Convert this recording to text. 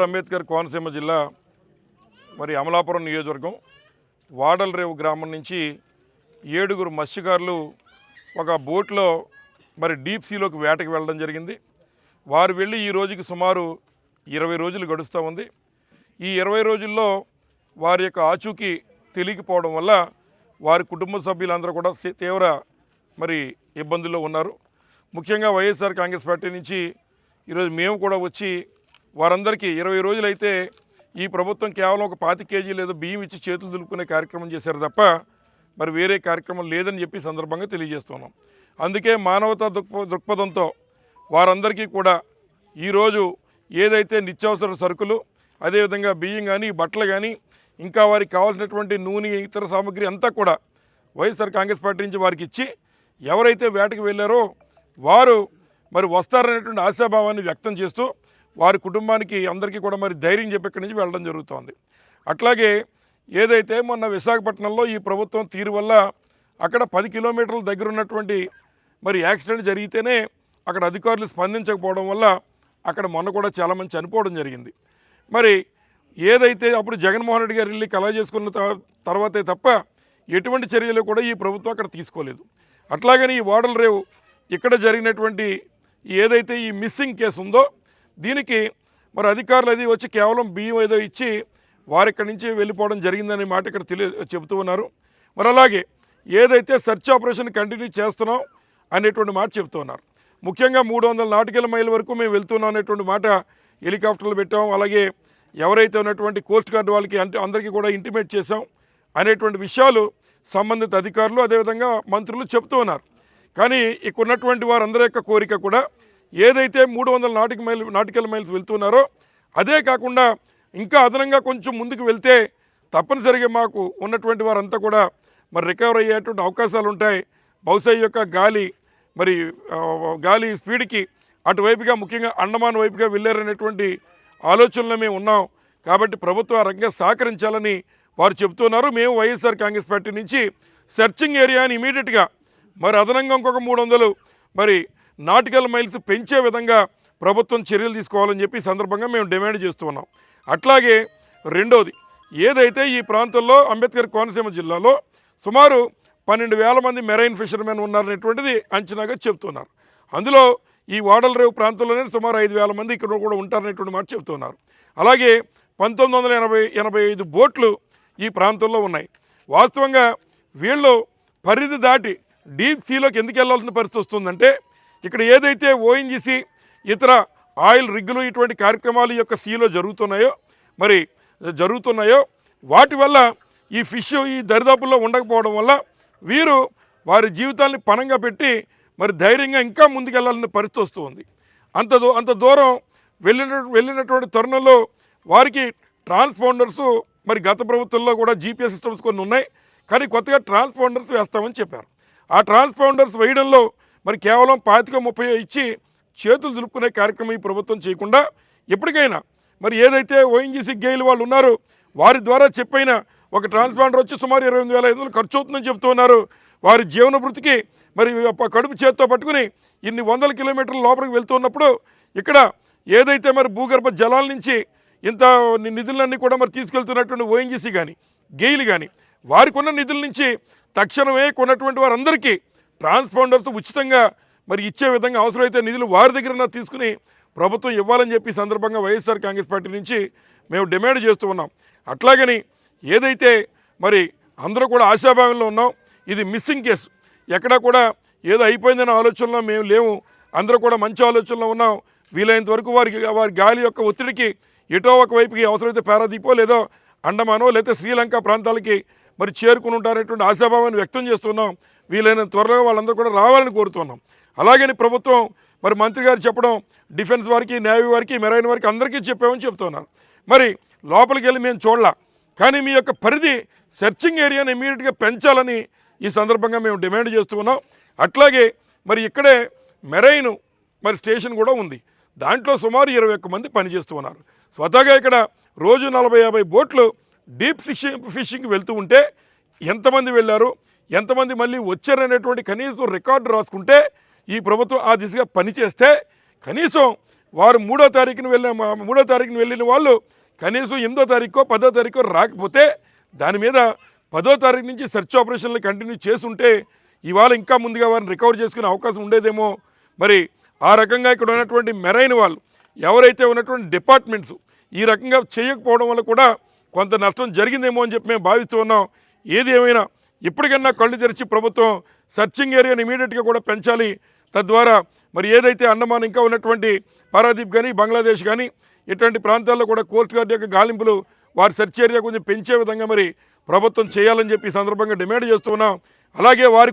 అంబేద్కర్ కోనసీమ జిల్లా మరి అమలాపురం నియోజకవర్గం వాడలరేవు గ్రామం నుంచి 7 మత్స్యకారులు ఒక బోట్లో మరి డీప్ సీలోకి వేటకి వెళ్ళడం జరిగింది. వారు వెళ్ళి ఈ రోజుకి సుమారు 20 రోజులు గడుస్తూ ఉంది. ఈ 20 రోజుల్లో వారి యొక్క ఆచూకీ తెలియకపోవడం వల్ల వారి కుటుంబ సభ్యులందరూ కూడా తీవ్ర మరి ఇబ్బందుల్లో ఉన్నారు. ముఖ్యంగా వైఎస్ఆర్ కాంగ్రెస్ పార్టీ నుంచి ఈరోజు మేము కూడా వచ్చి వారందరికీ 20 రోజులైతే ఈ ప్రభుత్వం కేవలం ఒక 25 కేజీలు ఏదో బియ్యం ఇచ్చి చేతులు దులుపుకునే కార్యక్రమం చేశారు తప్ప మరి వేరే కార్యక్రమం లేదని చెప్పి సందర్భంగా తెలియజేస్తున్నాం. అందుకే మానవతా దృక్పథంతో వారందరికీ కూడా ఈరోజు ఏదైతే నిత్యావసర సరుకులు, అదేవిధంగా బియ్యం కానీ, బట్టలు కానీ, ఇంకా వారికి కావాల్సినటువంటి నూనె, ఇతర సామాగ్రి అంతా కూడా వైఎస్ఆర్ కాంగ్రెస్ పార్టీ నుంచి వారికి ఇచ్చి ఎవరైతే వేటకు వెళ్ళారో వారు మరి వస్తారనేటువంటి ఆశాభావాన్ని వ్యక్తం చేస్తూ వారి కుటుంబానికి అందరికీ కూడా మరి ధైర్యం చెప్పి ఇక్కడి నుంచి వెళ్ళడం జరుగుతోంది. అట్లాగే ఏదైతే మొన్న విశాఖపట్నంలో ఈ ప్రభుత్వం తీరు వల్ల అక్కడ 10 కిలోమీటర్ల దగ్గర ఉన్నటువంటి మరి యాక్సిడెంట్ జరిగితేనే అక్కడ అధికారులు స్పందించకపోవడం వల్ల అక్కడ మొన్న కూడా చాలామంది చనిపోవడం జరిగింది. మరి ఏదైతే అప్పుడు జగన్మోహన్ రెడ్డి గారు వెళ్ళి కలగ చేసుకున్న తర్వాతే తప్ప ఎటువంటి చర్యలు కూడా ఈ ప్రభుత్వం అక్కడ తీసుకోలేదు. అట్లాగని ఈ వాడలరేవు ఇక్కడ జరిగినటువంటి ఏదైతే ఈ మిస్సింగ్ కేసు ఉందో దీనికి మరి అధికారులు అది వచ్చి కేవలం బియ్యం ఏదో ఇచ్చి వారిక్కడి నుంచి వెళ్ళిపోవడం జరిగిందనే మాట ఇక్కడ చెబుతూ ఉన్నారు. మరి అలాగే ఏదైతే సెర్చ్ ఆపరేషన్ కంటిన్యూ చేస్తున్నాం అనేటువంటి మాట చెబుతూ ఉన్నారు. ముఖ్యంగా 300 నాటికల్ మైల్ వరకు మేము వెళ్తున్నాం అనేటువంటి మాట హెలికాప్టర్లు పెట్టాం. అలాగే ఎవరైతే ఉన్నటువంటి కోస్ట్ గార్డ్ వాళ్ళకి అందరికీ కూడా ఇంటిమేట్ చేశాం అనేటువంటి విషయాలు సంబంధిత అధికారులు అదేవిధంగా మంత్రులు చెబుతూ ఉన్నారు. కానీ ఇక్కడ ఉన్నటువంటి వారందరి యొక్క కోరిక కూడా ఏదైతే 300 నాటికల్ మైల్స్ వెళ్తున్నారో అదే కాకుండా ఇంకా అదనంగా కొంచెం ముందుకు వెళ్తే తప్పనిసరిగా మాకు ఉన్నటువంటి వారంతా కూడా మరి రికవర్ అయ్యేటువంటి అవకాశాలు ఉంటాయి. బహుశా ఈ యొక్క గాలి స్పీడ్కి అటువైపుగా ముఖ్యంగా అండమాన్ వైపుగా వెళ్ళారనేటువంటి ఆలోచనలో మేము ఉన్నాం. కాబట్టి ప్రభుత్వం ఆ రకంగా సహకరించాలని వారు చెబుతున్నారు. మేము వైఎస్ఆర్ కాంగ్రెస్ పార్టీ నుంచి సెర్చింగ్ ఏరియాని ఇమీడియట్గా మరి అదనంగా ఇంకొక 300 మరి నాటికల్ మైల్స్ పెంచే విధంగా ప్రభుత్వం చర్యలు తీసుకోవాలని చెప్పి సందర్భంగా మేము డిమాండ్ చేస్తూ ఉన్నాం. అట్లాగే రెండోది ఏదైతే ఈ ప్రాంతంలో అంబేద్కర్ కోనసీమ జిల్లాలో సుమారు 12,000 మంది మెరైన్ ఫిషర్మెన్ ఉన్నారనేటువంటిది అంచనాగా చెప్తున్నారు. అందులో ఈ వాడలరేవు ప్రాంతంలోనే సుమారు 5,000 మంది ఇక్కడ కూడా ఉంటారనేటువంటి మాట చెప్తున్నారు. అలాగే 1985 బోట్లు ఈ ప్రాంతంలో ఉన్నాయి. వాస్తవంగా వీళ్ళు పరిధి దాటి డీప్ సీలోకి ఎందుకు వెళ్ళాల్సిన పరిస్థితి వస్తుందంటే ఇక్కడ ఏదైతే ఓఎన్జీసీ ఇతర ఆయిల్ రిగ్గులు ఇటువంటి కార్యక్రమాలు యొక్క సీలో జరుగుతున్నాయో వాటి వల్ల ఈ ఫిష్ ఈ దరిదాపుల్లో ఉండకపోవడం వల్ల వీరు వారి జీవితాన్ని పణంగా పెట్టి మరి ధైర్యంగా ఇంకా ముందుకెళ్లాల్సిన పరిస్థితి వస్తుంది. అంత దూరం వెళ్ళినటువంటి తరుణంలో వారికి ట్రాన్స్పాండర్స్ మరి గత ప్రభుత్వంలో కూడా జీపీఎస్ సిస్టమ్స్ కొన్ని ఉన్నాయి, కానీ కొత్తగా ట్రాన్స్పాండర్స్ వేస్తామని చెప్పారు. ఆ ట్రాన్స్పాండర్స్ వేయడంలో మరి కేవలం 25-30 ఇచ్చి చేతులు దులుపుకునే కార్యక్రమం ఈ ప్రభుత్వం చేయకుండా ఎప్పటికైనా మరి ఏదైతే ఓఎన్జీసీ గెయిల్ వాళ్ళు ఉన్నారో వారి ద్వారా చెప్పైనా ఒక ట్రాన్స్పాండర్ వచ్చి సుమారు 28,500 ఖర్చు అవుతుందని చెప్తున్నారు. వారి జీవన వృత్తికి మరి కడుపు చేత్తో పట్టుకుని ఇన్ని 100 కిలోమీటర్ల లోపలికి వెళ్తున్నప్పుడు ఇక్కడ ఏదైతే మరి భూగర్భ జలాల నుంచి ఇంత నిధులన్నీ కూడా మరి తీసుకెళ్తున్నటువంటి ఓఎన్జీసీ కానీ గెయిల్ కానీ వారికి ఉన్న నిధుల నుంచి తక్షణమే కొన్నటువంటి వారందరికీ ట్రాన్స్పాండర్స్ ఉచితంగా మరి ఇచ్చే విధంగా అవసరమైతే నిధులు వారి దగ్గర తీసుకుని ప్రభుత్వం ఇవ్వాలని చెప్పి సందర్భంగా వైఎస్ఆర్ కాంగ్రెస్ పార్టీ నుంచి మేము డిమాండ్ చేస్తూ ఉన్నాం. అట్లాగని ఏదైతే మరి అందరూ కూడా ఆశాభావంలో ఉన్నాం, ఇది మిస్సింగ్ కేసు, ఎక్కడా కూడా ఏదో అయిపోయిందనే ఆలోచనలో మేము లేవు, అందరూ కూడా మంచి ఆలోచనలో ఉన్నాం. వీలైనంత వరకు వారి గాలి యొక్క ఒత్తిడికి ఎటో ఒకవైపుకి అవసరమైతే పారాదీపో లేదో అండమానో లేకపోతే శ్రీలంక ప్రాంతాలకి మరి చేరుకుని ఉంటారనేటువంటి ఆశాభావాన్ని వ్యక్తం చేస్తున్నాం. వీలైనంత త్వరగా వాళ్ళందరూ కూడా రావాలని కోరుతున్నాం. అలాగని ప్రభుత్వం మరి మంత్రి గారు చెప్పడం డిఫెన్స్ వారికి, నేవీ వారికి, మెరైన్ వారికి అందరికీ చెప్పామని చెప్తున్నారు. మరి లోపలికి వెళ్ళి మేము చూడలా, కానీ మీ యొక్క పరిధి సెర్చింగ్ ఏరియాని ఇమీడియట్గా పెంచాలని ఈ సందర్భంగా మేము డిమాండ్ చేస్తూ ఉన్నాం. అట్లాగే మరి ఇక్కడే మెరైన్ మరి స్టేషన్ కూడా ఉంది, దాంట్లో సుమారు 21 మంది పనిచేస్తూ ఉన్నారు. స్వతహాగా ఇక్కడ రోజు 40-50 బోట్లు డీప్ ఫిషింగ్ వెళ్తూ ఉంటే ఎంతమంది వెళ్ళారు, ఎంతమంది మళ్ళీ వచ్చారనేటువంటి కనీసం రికార్డు రాసుకుంటే ఈ ప్రభుత్వం ఆ దిశగా పనిచేస్తే కనీసం వారు 3వ తారీఖున వెళ్ళిన వాళ్ళు కనీసం 8వ తారీఖో 10వ తారీఖో రాకపోతే దాని మీద 10వ తారీఖు నుంచి సెర్చ్ ఆపరేషన్లు కంటిన్యూ చేసుంటే ఇవాళ ఇంకా ముందుగా వారిని రికవర్ చేసుకునే అవకాశం ఉండేదేమో. మరి ఆ రకంగా ఇక్కడ ఉన్నటువంటి మెరైన్ వాళ్ళు ఎవరైతే ఉన్నటువంటి డిపార్ట్మెంట్స్ ఈ రకంగా చేయకపోవడం వల్ల కూడా కొంత నష్టం జరిగిందేమో అని చెప్పి మేము భావిస్తూ ఉన్నాం. ఏది ఏమైనా ఇప్పటికన్నా కళ్ళు తెరిచి ప్రభుత్వం సర్చింగ్ ఏరియాని ఇమీడియట్గా కూడా పెంచాలి. తద్వారా మరి ఏదైతే అండమాన్ ఇంకా ఉన్నటువంటి పారాదీప్ కానీ బంగ్లాదేశ్ కానీ ఇటువంటి ప్రాంతాల్లో కూడా కోస్ట్ గార్డ్ యొక్క గాలింపులు వారి సెర్చ్ ఏరియా కొంచెం పెంచే విధంగా మరి ప్రభుత్వం చేయాలని చెప్పి ఈ సందర్భంగా డిమాండ్ చేస్తూ ఉన్నాం. అలాగే వారి